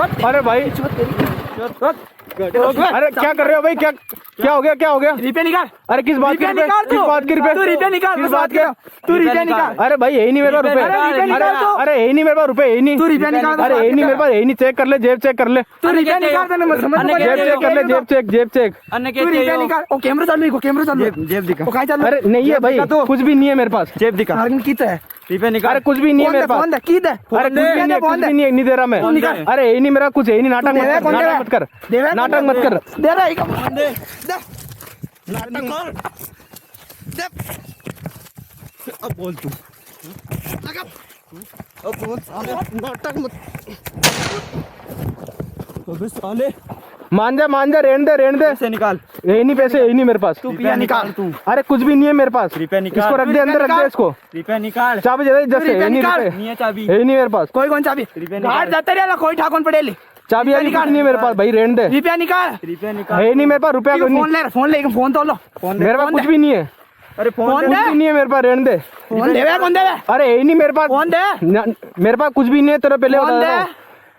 अरे भाई अरे क्या कर रहे हो भाई? क्या क्या हो गया? क्या हो गया? रुपये निकाल। अरे किस बात के रुपए? किस बात के रुपए? तू रुपये निकाल। किस बात के? तू रुपये निकाल। अरे भाई यही नहीं मेरे पास रुपए। अरे यही नहीं मेरे पास रुपए, यही नहीं। तू रुपये निकाल। अरे यही नहीं मेरे पास, यही नहीं। चेक कर ले, जेब चेक कर ले। तू रुपये निकाल। जेब चेक कर ले, जेब चेक, जेब चेक। तू रुपये निकाल। ओ कैमरा चालू है, कैमरा चालू है। जेब दिखा। कहाँ चालू? अरे नहीं है भाई, कुछ भी नहीं है मेरे पास। जेब दिखा। कितना है? रुपये निकाल। अरे कुछ भी नहीं है मेरे पास। फोन दे, की दे? अरे कुछ भी नहीं है, कुछ भी नहीं है, नहीं दे रहा मैं। अरे यही नहीं मेरा कुछ, यही नहीं। नाटक मत कर, नाटक मत कर, नाटक मत कर। दे रहा है क्या? दे नाटक कर। दे। अब बोल तू। अब बोल साले, नाटक मत। अबे साले मान जा, मान जा, रहने दे, रहने दे। पैसे निकाल। यही नहीं पैसे, यही नहीं मेरे पास। रुपया निकाल तू। अरे कुछ भी नहीं है मेरे पास। रुपया निकाल। इसको रख दे अंदर, रख दे इसको। रुपया निकाल। चाबी दे दे जैसे। यही नहीं रुपए, नहीं है चाबी। यही नहीं मेरे पास। कोई कौन चाबी? गार्ड जाते रहे, कोई ठाकुर पड़ेली। चाबी वाली कुछ नहीं है मेरे पास भाई, रहने दे। रुपया निकाल। रुपया निकाल। यही नहीं मेरे पास रुपया। फोन ले, फोन ले, फोन तो लो। मेरे पास कुछ भी नहीं है। अरे फोन कुछ भी नहीं है मेरे पास, रहने दे। फोन दे, कौन दे? अरे यही नहीं मेरे पास। फोन दे। मेरे पास कुछ भी नहीं है, तेरा पहले फोन बता दे। रहा हूं।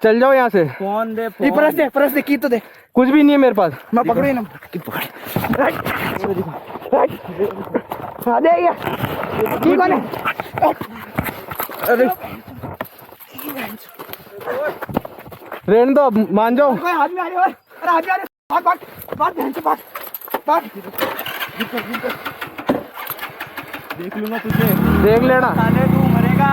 चल जाओ यहाँ से। फोन दे। परस दे, की तो दे। कुछ भी नहीं है मेरे पास। मैं पकड़ू ही ना। दे ये। की कौन है? अरे रहने दो, मान जाओ। कोई हाथ में आ रही है। अरे हाथ में आ रही है। भाग भाग भाग, बहन से भाग भाग। देख लूंगा तुझे, देख लेना। साले तू मरेगा।